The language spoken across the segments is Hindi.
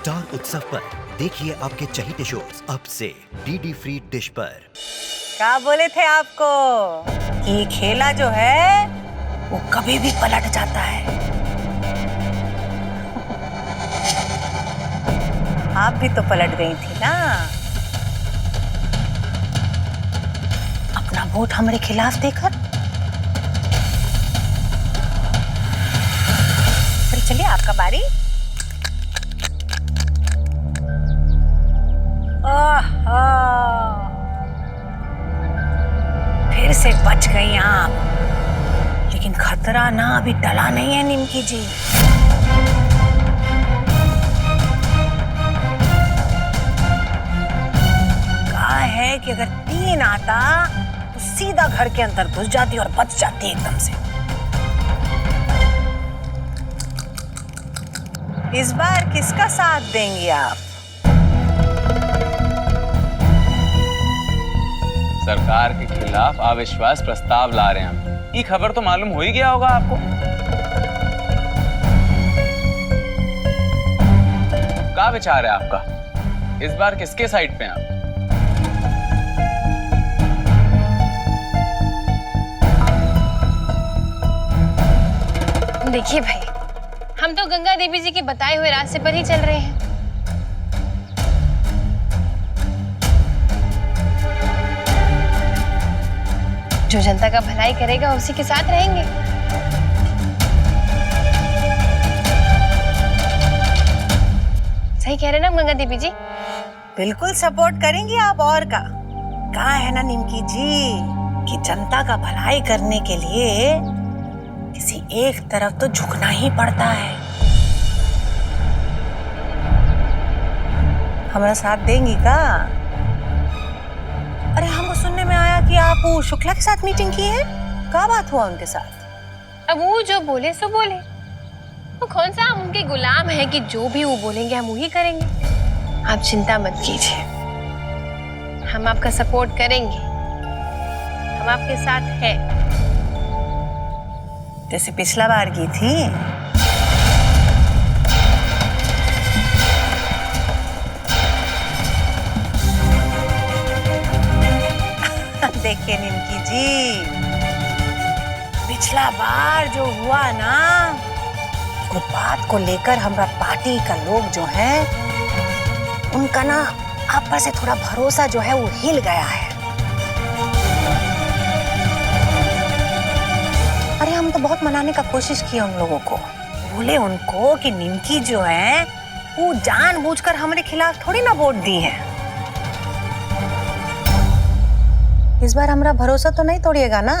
स्टार उत्सव पर देखिए आपके चहीते शोज अब से डीडी फ्री डिश पर। क्या बोले थे आपको कि ये खेला जो है वो कभी भी पलट जाता है। आप भी तो पलट गई थी ना। अपना वोट हमारे खिलाफ देकर। चलिए आपका बारी। फिर से बच गई आप, लेकिन खतरा ना अभी टला नहीं है निमकी जी। कहा है कि अगर 3 आता तो सीधा घर के अंदर घुस जाती और बच जाती एकदम से। इस बार किसका साथ देंगी आप? सरकार के खिलाफ अविश्वास प्रस्ताव ला रहे हैं हम। ये खबर तो मालूम हो ही गया होगा आपको। क्या विचार है आपका? इस बार किसके साइड पे हैं आप? देखिए भाई, हम तो गंगा देवी जी के बताए हुए रास्ते पर ही चल रहे हैं। जो जनता का भलाई करेगा उसी के साथ रहेंगे। सही कह रहे ना गंगा देवी जी? बिल्कुल सपोर्ट करेंगी आप। और का कहा है ना निमकी जी कि जनता का भलाई करने के लिए किसी एक तरफ तो झुकना ही पड़ता है। हमारा साथ देंगी का? अरे हमको सुनने में आया कि आप वो शुक्ला के साथ मीटिंग की है। क्या बात हुआ उनके साथ? अब वो जो बोले सो बोले। वो कौन सा हम उनके गुलाम हैं कि जो भी वो बोलेंगे हम वही करेंगे। आप चिंता मत कीजिए, हम आपका सपोर्ट करेंगे। हम आपके साथ हैं। जैसे पिछला बार की थी। देखिए निमकी जी, पिछला बार जो हुआ ना, वो बात को लेकर हमारा पार्टी का लोग जो है उनका ना आप पर से थोड़ा भरोसा जो है वो हिल गया है। अरे हम तो बहुत मनाने का कोशिश की उन लोगों को। बोले उनको कि निमकी जो है वो जानबूझकर हमारे खिलाफ थोड़ी ना वोट दी है। इस बार हमारा भरोसा तो नहीं तोड़िएगा ना?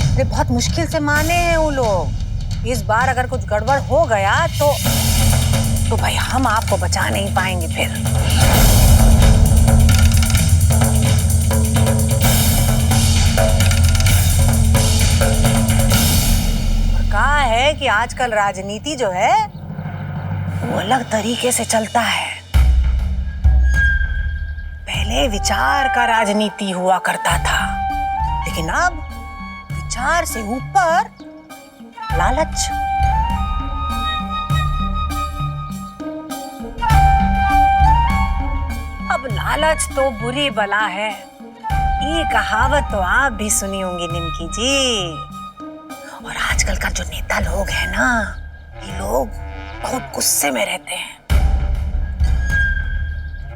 अरे बहुत मुश्किल से माने हैं वो लोग। इस बार अगर कुछ गड़बड़ हो गया तो भाई हम आपको बचा नहीं पाएंगे फिर। और कहा है कि आजकल राजनीति जो है वो अलग तरीके से चलता है। पहले विचार का राजनीति हुआ करता था, लेकिन अब विचार से ऊपर लालच। अब लालच तो बुरी बला है। ये कहावत तो आप भी सुनी होंगी निमकी जी। और आजकल का जो नेता लोग हैं ना, ये लोग बहुत गुस्से में रहते हैं।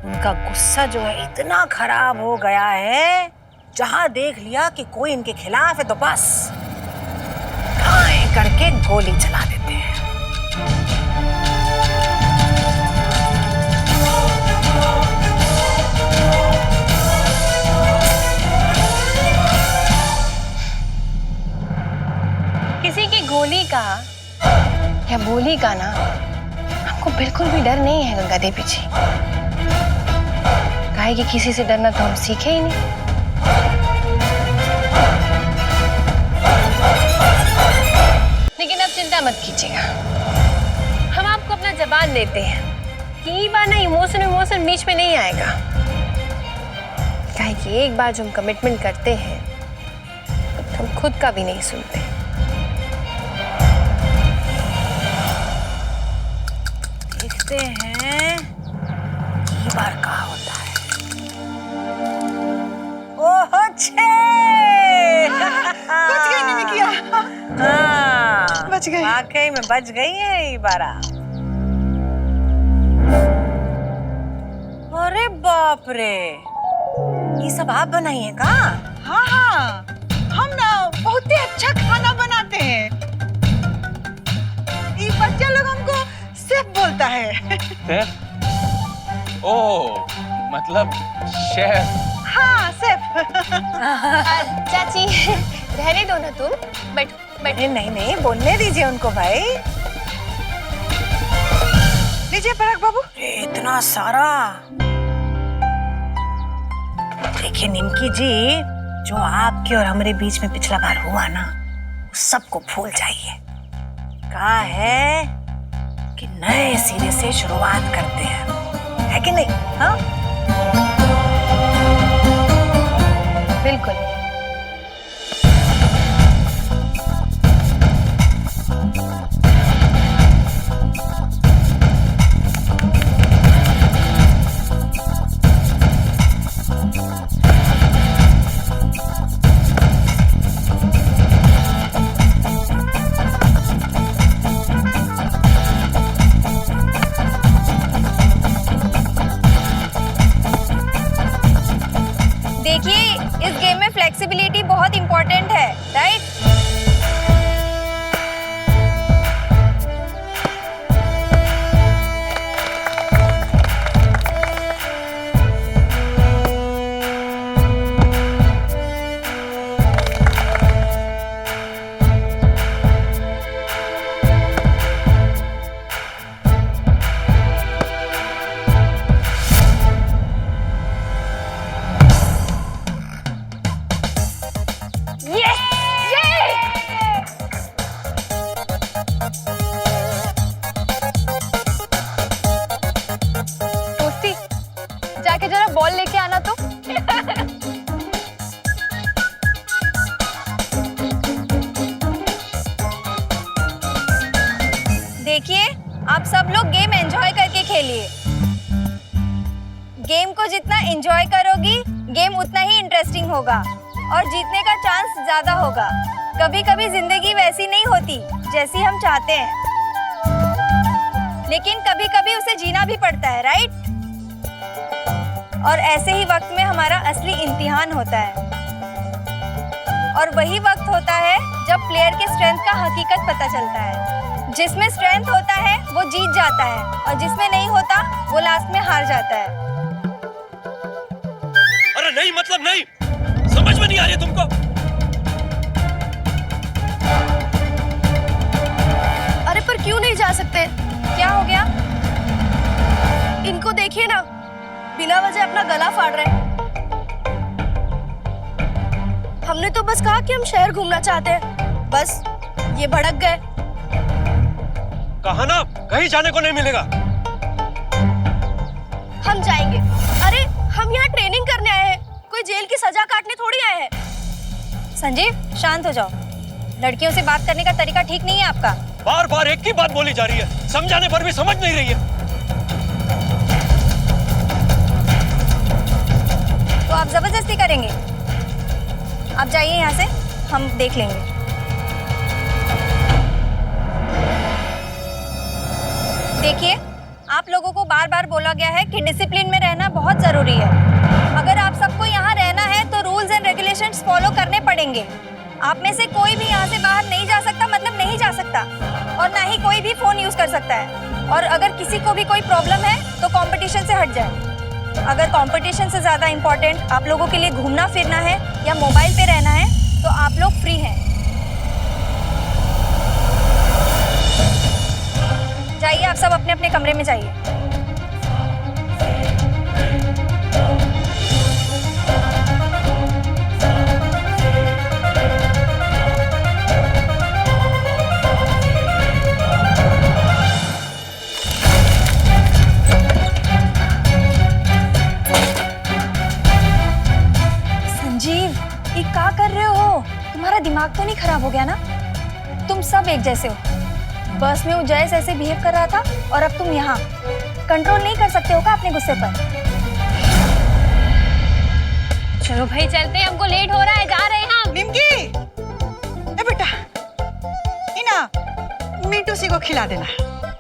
उनका गुस्सा जो है इतना खराब हो गया है, जहां देख लिया कि कोई इनके खिलाफ है तो बस घाय करके गोली चला देते हैं। किसी की गोली का या बोली का ना हमको बिल्कुल भी डर नहीं है गंगा देवी जी। काहे कि किसी से डरना तो हम सीखे ही नहीं। लेकिन अब चिंता मत कीजिएगा, हम आपको अपना जवाब देते हैं कि ये बार ना इमोशन बीच में नहीं आएगा। काहे कि एक बार जो हम कमिटमेंट करते हैं तो हम खुद का भी नहीं सुनते। देखते हैं ये बार क्या होता है। ओहो छे! बच गई नहीं किया। हाँ, बच गई। वाकई में बच गई है ये बारा। अरे बाप रे, ये सब आप बनाई है का? हाँ हाँ, हम ना बहुत ही अच्छा खाना बनाते हैं। ये बच्चा लोग हमको शेफ बोलता है। शेफ? ओह, मतलब शेफ। हाँ शेफ। चाची रहने दो ना तुम, बैठो। नहीं नहीं, बोलने दीजिए उनको भाई। लीजिए पराग बाबू। इतना सारा। देखिए निमकी जी, जो आपके और हमारे बीच में पिछला बार हुआ ना, सबको भूल जाइए। कहा है कि नए सिरे से शुरुआत करते हैं, है कि नहीं? हाँ बिल्कुल। देखिए, इस गेम में फ्लेक्सिबिलिटी बहुत इंपॉर्टेंट है, राइट? दोस्ती, जाके जरा बॉल लेके आना तो। देखिए, आप सब लोग गेम एंजॉय करके खेलिए। गेम को जितना एंजॉय करोगी, गेम उतना ही इंटरेस्टिंग होगा और जीतने का चांस ज्यादा होगा। कभी कभी जिंदगी वैसी नहीं होती जैसी हम चाहते हैं, लेकिन कभी कभी उसे जीना भी पड़ता है, राइट? और ऐसे ही वक्त में हमारा असली इम्तिहान होता है, और वही वक्त होता है जब प्लेयर के स्ट्रेंथ का हकीकत पता चलता है। जिसमें स्ट्रेंथ होता है वो जीत जाता है, और जिसमें नहीं होता वो लास्ट में हार जाता है। अरे नहीं मतलब नहीं, समझ में नहीं आ रही तुमको? अरे पर क्यों नहीं जा सकते? क्या हो गया? इनको देखिए ना, बिना वजह अपना गला फाड़ रहे हैं। हमने तो बस कहा कि हम शहर घूमना चाहते हैं, बस ये भड़क गए। कहा ना कहीं जाने को नहीं मिलेगा। हम जाएंगे। अरे हम यहाँ ट्रेनिंग करने आए हैं, कोई जेल की सजा काटने थोड़ी आए हैं। संजीव, शांत हो जाओ। लड़कियों से बात करने का तरीका ठीक नहीं है आपका। बार बार एक ही बात बोली जा रही है, समझाने पर भी समझ नहीं रही है। तो आप जबरदस्ती करेंगे? आप जाइए यहाँ से, हम देख लेंगे। देखिए, आप लोगों को बार बार बोला गया है कि डिसिप्लिन में रहना बहुत जरूरी है। अगर आप सबको यहाँ रहना है तो रूल्स एंड रेगुलेशंस फॉलो करने पड़ेंगे। आप में से कोई भी यहाँ से बाहर नहीं जा सकता, मतलब नहीं जा सकता, और ना ही कोई भी फोन यूज कर सकता है। और अगर किसी को भी कोई प्रॉब्लम है तो कंपटीशन से हट जाए। अगर कंपटीशन से ज्यादा इम्पोर्टेंट आप लोगों के लिए घूमना फिरना है या मोबाइल पे रहना है तो आप लोग फ्री हैं। जाइए, आप सब अपने अपने कमरे में जाइए। संजीव, ये क्या कर रहे हो? तुम्हारा दिमाग तो नहीं खराब हो गया ना? तुम सब एक जैसे हो। बस में उजैस ऐसे बिहेव कर रहा था और अब तुम यहाँ कंट्रोल नहीं कर सकते हो क्या अपने गुस्से पर? चलो भाई चलते हैं, हमको लेट हो रहा है, जा रहे हैं हम। निमकी, ए बेटा, इना मीठू सी को खिला देना।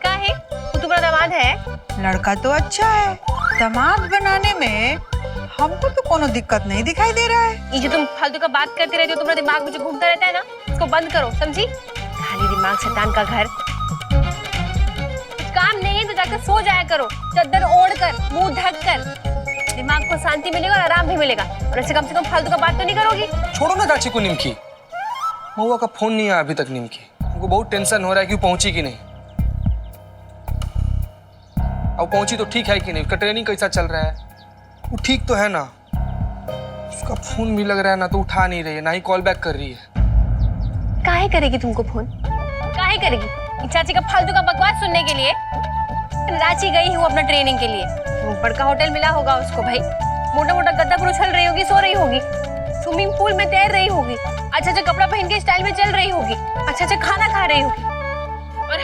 का है वो तुम्हारा दामाद है? लड़का तो अच्छा है, दामाद बनाने में हमको तो कोनो दिक्कत नहीं दिखाई दे रहा है। ये जो तुम फालतू का बात करते रहते हो, तुम्हारा दिमाग में जो घूमता रहता है ना, इसको बंद करो, समझी? खाली दिमाग शैतान का घर। कुछ काम नहीं है तो जाकर सो जाया करो, चद्दर ओढ़ कर, मुंह ढक कर। दिमाग को शांति मिलेगा और आराम भी मिलेगा। और ऐसे कम से कम फालतू का बात तो नहीं करोगी। छोड़ो ना चाची को निमकी। महुआ का फोन नहीं आया अभी तक निमकी। हमको बहुत टेंशन हो रहा है कि वो पहुंची कि नहीं। अब पहुंची तो ठीक है कि नहीं, उसका ट्रेनिंग कैसा चल रहा है? वो ठीक तो है ना? उसका फोन भी लग रहा है ना तो उठा नहीं रही है, ना ही कॉल बैक कर रही है। काहे करेगी तुमको फोन? काहे करेगी? चाची का फालतू का बकवास सुनने के लिए? रांची गई हूँ अपना ट्रेनिंग के लिए। वो बड़का होटल मिला होगा उसको भाई, मोटा मोटा गद्दा पर उछल रही होगी, सो रही होगी, स्विमिंग पूल में तैर रही होगी, अच्छा अच्छा कपड़ा पहन के स्टाइल में चल रही होगी, अच्छा अच्छा खाना खा रही होगी। और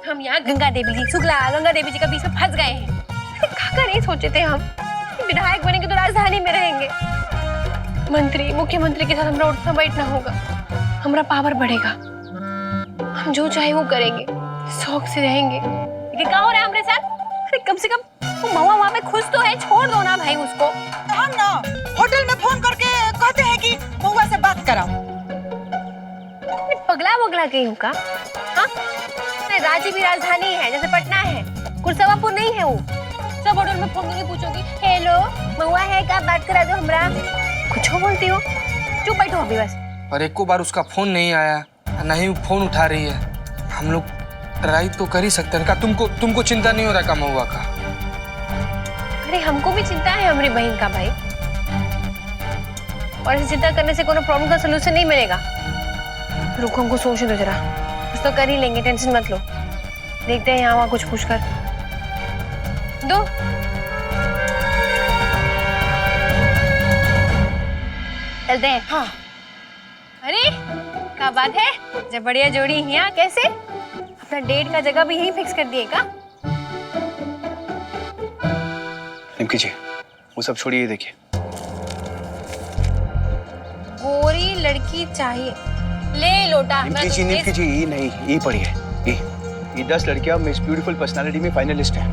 हम यहाँ गंगा देवी जी, शुक्ला गंगा देवी जी का बीच में फंस गए हैं। खाकर नहीं सोचे थे हम विधायक बनेंगे तो राजधानी में रहेंगे, मंत्री मुख्यमंत्री के साथ हमारा उठना बैठना होगा, हमारा पावर बढ़ेगा, हम जो चाहे वो करेंगे, शौक से रहेंगे। लेकिन क्या हो रहा है हमारे साथ? अरे कम से कम वो महुआ वहाँ पे खुश तो है, छोड़ दो ना भाई उसको। तो हम ना होटल में फोन करके कहते हैं कि महुआ से बात कराओ। पगला वगला गई हूँ का? हाँ? रांची भी राजधानी है जैसे पटना है, कुरसवापुर नहीं है वो। सब होटल में फोन करके पूछोगी, हेलो महुआ है क्या, बात करा दो हमरा। कुछ बोलती हो, चुप बैठो अभी बस। पर एक को बार उसका फोन नहीं आया, ना ही वो फोन उठा रही है। हम लोग ट्राई तो कर ही सकते हैं। तुमको चिंता नहीं हो रहा का महुआ का? अरे हमको भी चिंता है हमारी बहन का भाई, और ऐसी चिंता करने से कोनो प्रॉब्लम का सलूशन नहीं मिलेगा। रुको हमको सोचने दो जरा, कुछ तो कर ही लेंगे, टेंशन मत लो। देखते हैं यहाँ वहाँ कुछ पूछ कर दो। चलते हैं। हाँ। अरे क्या बात है, जब बढ़िया जोड़ी यहाँ कैसे? अपना डेट का जगह भी यही फिक्स कर दिए का? निमकी जी वो सब छोड़िए, देखिए गोरी लड़की चाहिए, ले लोटा। निमकी जी ये नहीं, ये पढ़िए, ये 10 लड़कियां मिस ब्यूटीफुल पर्सनालिटी में फाइनलिस्ट हैं।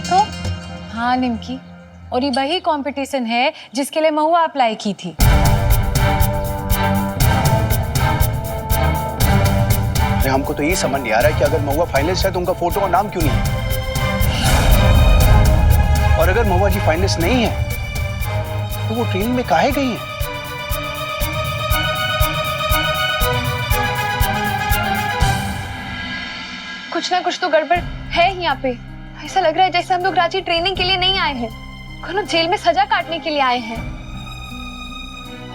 तो हाँ निमकी, और ये वही कंपटीशन है जिसके लिए महुआ अप्लाई की थी। अरे हमको तो ये समझ नहीं आ रहा है कि अगर महुआ फाइनलिस्ट है तो उनका फोटो और नाम क्यों नहीं है, और अगर महुआ जी फाइनलिस्ट नहीं है तो वो ट्रेनिंग में काहे गई है? कुछ ना कुछ तो गड़बड़ है यहाँ पे। ऐसा लग रहा है जैसे हम लोग रांची ट्रेनिंग के लिए नहीं आए हैं, कोनो जेल में सजा काटने के लिए आए हैं।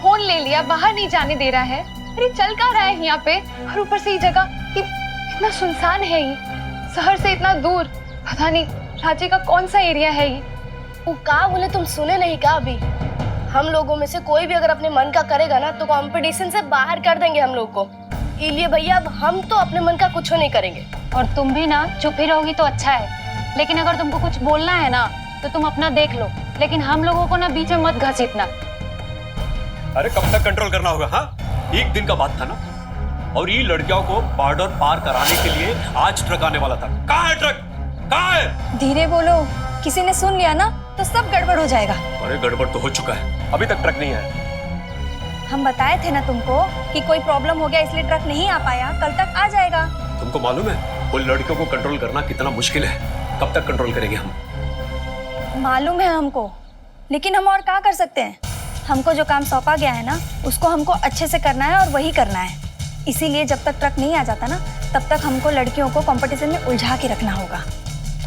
फोन ले लिया, बाहर नहीं जाने दे रहा है। अरे चल कहाँ रहा है यहाँ पे? और ऊपर से ये जगह इतना सुनसान है, ये शहर से इतना दूर, पता नहीं रांची का कौन सा एरिया है ये। वो का बोले, तुम सुने नहीं का? अभी हम लोगों में से कोई भी अगर अपने मन का करेगा ना तो कंपटीशन से बाहर कर देंगे हम लोग को। इसलिए भैया अब हम तो अपने मन का कुछ नहीं करेंगे। और तुम भी ना चुप ही रहोगी तो अच्छा है, लेकिन अगर तुमको कुछ बोलना है ना तो तुम अपना देख लो, लेकिन हम लोगों को ना बीच में मत घसीटना। अरे कब तक कंट्रोल करना होगा? हाँ, एक दिन का बात था ना, और ये लड़कियों को बॉर्डर पार कराने के लिए आज ट्रक आने वाला था। कहाँ है ट्रक? कहाँ है? धीरे बोलो, किसी ने सुन लिया ना तो सब गड़बड़ हो जाएगा। अरे गड़बड़ तो हो चुका है, अभी तक ट्रक नहीं आया। हम बताए थे ना तुमको कि कोई प्रॉब्लम हो गया इसलिए ट्रक नहीं आ पाया, कल तक आ जाएगा। तुमको मालूम है वो लड़कियों को कंट्रोल करना कितना मुश्किल है? कब तक कंट्रोल करेंगे हम? मालूम है हमको, लेकिन हम और क्या कर सकते हैं? हमको जो काम सौंपा गया है ना उसको हमको अच्छे से करना है और वही करना है। इसीलिए जब तक ट्रक नहीं आ जाता ना तब तक हमको लड़कियों को कंपटीशन में उलझा के रखना होगा।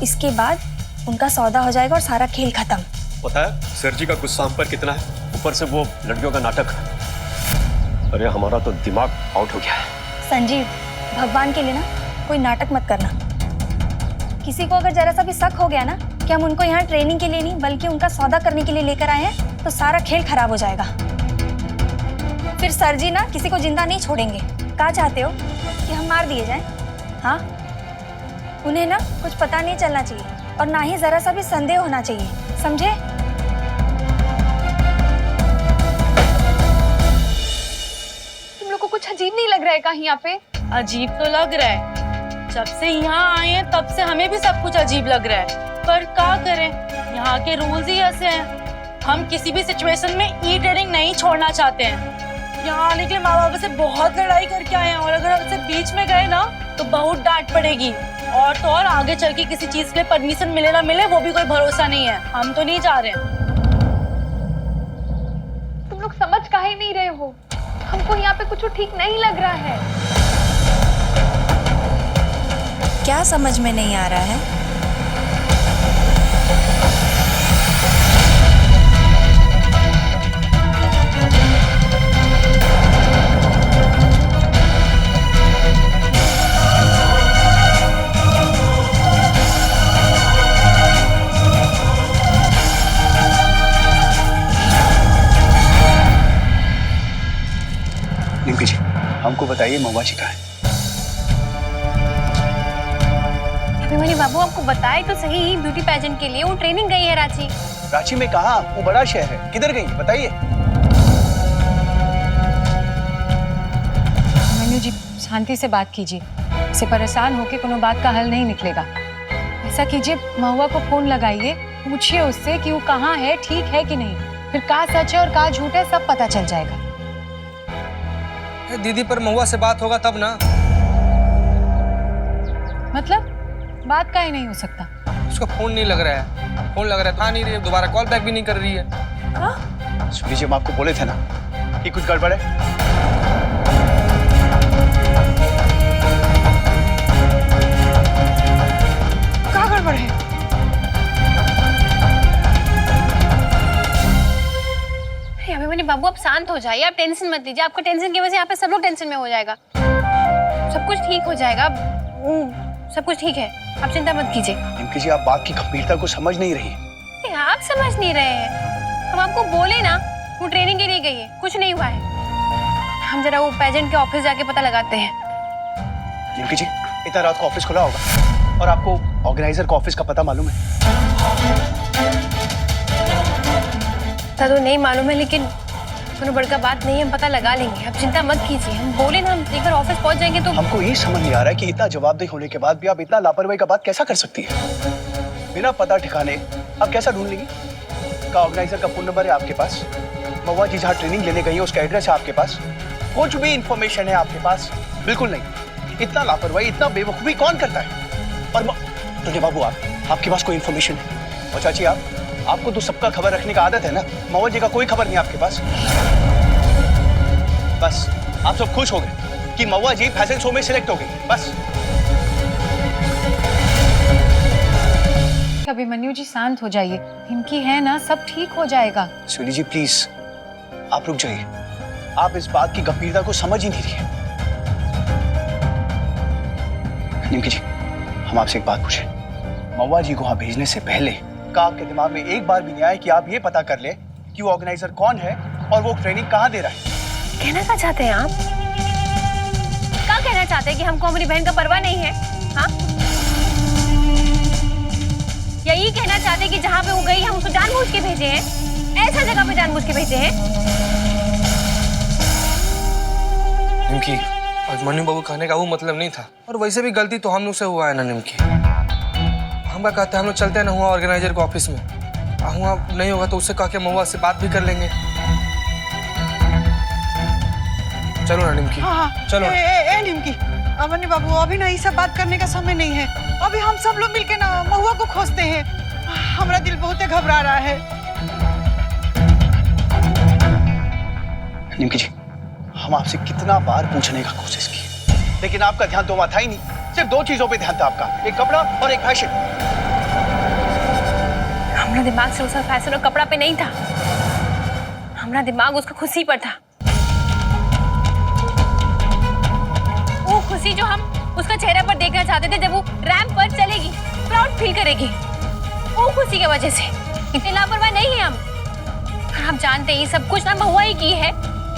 इसके बाद उनका सौदा हो जाएगा और सारा खेल खत्म। पता है सर जी का गुस्सा हम पर कितना है, ऊपर से वो लड़कियों का नाटक। अरे हमारा तो दिमाग आउट हो गया है। संजीव, भगवान के लिए ना कोई नाटक मत करना। किसी को अगर जरा सा भी शक हो गया ना कि हम उनको यहाँ ट्रेनिंग के लिए नहीं बल्कि उनका सौदा करने के लिए लेकर आए हैं तो सारा खेल खराब हो जाएगा। फिर सर जी ना किसी को जिंदा नहीं छोड़ेंगे। क्या चाहते हो कि हम मार दिए जाएं? हाँ, उन्हें ना कुछ पता नहीं चलना चाहिए और ना ही जरा सा भी संदेह होना चाहिए, समझे? तुम लोग को कुछ अजीब नहीं लग रहा है कहीं यहाँ पे? अजीब तो लग रहा है, जब से यहाँ आए हैं तब से हमें भी सब कुछ अजीब लग रहा है, पर क्या करें, यहाँ के रूल्स ही ऐसे हैं। हम किसी भी सिचुएशन में ई ट्रेनिंग नहीं छोड़ना चाहते हैं। यहाँ आने के लिए माँ बाप से बहुत लड़ाई करके आए हैं और अगर हमसे बीच में गए ना तो बहुत डांट पड़ेगी। और तो और आगे चल के किसी चीज के लिए परमिशन मिले ना मिले वो भी कोई भरोसा नहीं है। हम तो नहीं जा रहे हैं। तुम लोग समझ काहे नहीं रहे हो? हमको यहाँ पे कुछ ठीक नहीं लग रहा है। क्या समझ में नहीं आ रहा है? निम्की जी, हमको बताइए महुआ जी कहाँ है? अभिमन्यु बाबू आपको बताए तो सही, ब्यूटी पेजेंट के लिए वो ट्रेनिंग गई है रांची। रांची में कहाँ? वो बड़ा शहर है, किधर गई बताइए। अभिमन्यु जी शांति से बात कीजिए, इससे परेशान होके कोनो बात का हल नहीं निकलेगा। ऐसा कीजिए, महुआ को फोन लगाइए, पूछिए उससे कि वो कहाँ है, ठीक है कि नहीं, फिर का सच है और का झूठ है सब पता चल जाएगा। दीदी पर महुआ से बात होगा तब ना। मतलब बात का ही नहीं हो सकता। उसका फोन नहीं लग रहा है, फोन लग रहा है, आ नहीं रही है, दोबारा कॉल बैक भी नहीं कर रही है। सुन लीजिए, हम आपको बोले थे ना कि कुछ गड़बड़ है। क्या गड़बड़ है? अभिमन्यु बाबू आप शांत हो जाइए, आप टेंशन मत लीजिए। आपका टेंशन की वजह से यहाँ पे सब लोग टेंशन में हो जाएगा। सब कुछ ठीक हो जाएगा, सब कुछ ठीक है, आप चिंता मत कीजिए। निम्की जी, आप बात की गंभीरता को समझ नहीं रही। आप समझ नहीं रहे हैं, हम आपको बोले ना वो ट्रेनिंग के लिए गई है, कुछ नहीं हुआ है। हम जरा वो पेजेंट के ऑफिस जाके पता लगाते हैं। निम्की जी, इतना रात को ऑफिस खुला होगा और आपको ऑर्गेनाइजर का ऑफिस का पता मालूम है? तो नहीं मालूम है, लेकिन कोई बड़का बात नहीं है, हम पता लगा लेंगे, आप चिंता मत कीजिए। हम बोले ना हम एक बार ऑफिस पहुंच जाएंगे तो। हमको ये समझ नहीं आ रहा है कि इतना जवाबदेह होने के बाद भी आप इतना लापरवाही का बात कैसा कर सकती है? बिना पता ठिकाने आप कैसा ढूंढ लेंगी? का ऑर्गेनाइजर का फोन नंबर है आपके पास, महुआ जी जहाँ ट्रेनिंग लेने गई है उसका एड्रेस है आपके पास, कुछ भी इंफॉर्मेशन है आपके पास? बिल्कुल नहीं। इतना लापरवाही, इतना बेवकूफी कौन करता है? और टुडे बाबू, आपके पास कोई इंफॉर्मेशन है? और चाची, आपको तो सबका खबर रखने का आदत है ना, महुआ जी का कोई खबर नहीं आपके पास? बस आप सब खुश हो गए कि महुआ जी फैशन शो में सिलेक्ट हो गई, बस। अभिमन्यु जी शांत हो जाइए, इनकी है ना, सब ठीक हो जाएगा। स्वीटी जी प्लीज आप रुक जाइए, आप इस बात की गंभीरता को समझ ही नहीं रही है। निम्की जी, हम आपसे एक बात पूछे, महुआ जी को वहां भेजने से पहले का आपके दिमाग में एक बार भी नहीं आया कि आप ये पता कर ले कि वो ऑर्गेनाइजर कौन है और वो ट्रेनिंग कहाँ दे रहा है? कहना क्या चाहते हैं आप? क्या कहना चाहते हैं कि हमको हमारी बहन का परवाह नहीं है? हाँ, यही कहना चाहते हैं कि जहाँ पे वो गई हम उसको जानबूझ के भेजे हैं, ऐसा जगह पे जानबूझ के भेजे हैं? निम्की, अभिमन्यु बाबू कहने का वो मतलब नहीं था, और वैसे भी गलती तो हम लोग से हुआ है ना निम्की। हम क्या कहते हैं, हम लोग चलते हैं ना हुआ ऑर्गेनाइजर के ऑफिस में, हुआ नहीं होगा तो उससे कह के महुआ से बात भी कर लेंगे। चलो ना निम्की। हाँ, चलो। ए निम्की, अभिमन्यु बाबू अभी ना ये सब बात करने का समय नहीं है। अभी हम सब लोग मिलके ना महुआ को खोजते हैं। हमारा दिल बहुत घबरा रहा है। निम्की जी, हम आपसे कितना बार पूछने का कोशिश की, लेकिन आपका ध्यान तो वहां था ही नहीं। सिर्फ दो चीजों पे ध्यान था आपका, एक कपड़ा और एक फैशन। हमारा दिमाग सिर्फ उसका फैशन और कपड़ा पे नहीं था, हमारा दिमाग उसका खुशी पर था। वो खुशी जो हम उसका चेहरा पर देखना चाहते थे जब वो रैंप पर चलेगी, प्राउड फील करेगी, वो खुशी की वजह से। इतने लापरवाह नहीं है हम, और आप जानते हैं ये सब कुछ ना महुआ ही की है।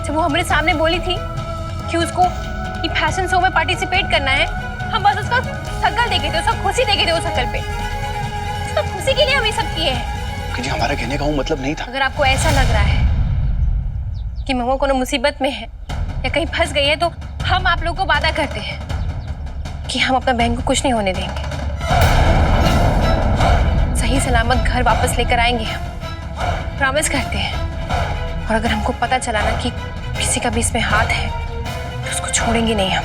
जब वो हमारे सामने बोली थी कि उसको कि फैशन शो में पार्टिसिपेट करना है, हम बस उसका शक्ल देखे थे, उसका खुशी देखे थे, उस शक्ल पे उसका खुशी के लिए हम ये सब किए हैं। कि जी हमारा कहने का वो मतलब नहीं था। अगर आपको ऐसा लग रहा है कि महुआ कोनो मुसीबत में है या कहीं फंस गई है, तो हम आप लोगों को वादा करते हैं कि हम अपना बहन को कुछ नहीं होने देंगे। सही सलामत घर वापस लेकर आएंगे, हम प्रॉमिस करते हैं। और अगर हमको पता चला ना कि किसी का भी इसमें हाथ है, तो उसको छोड़ेंगे नहीं हम।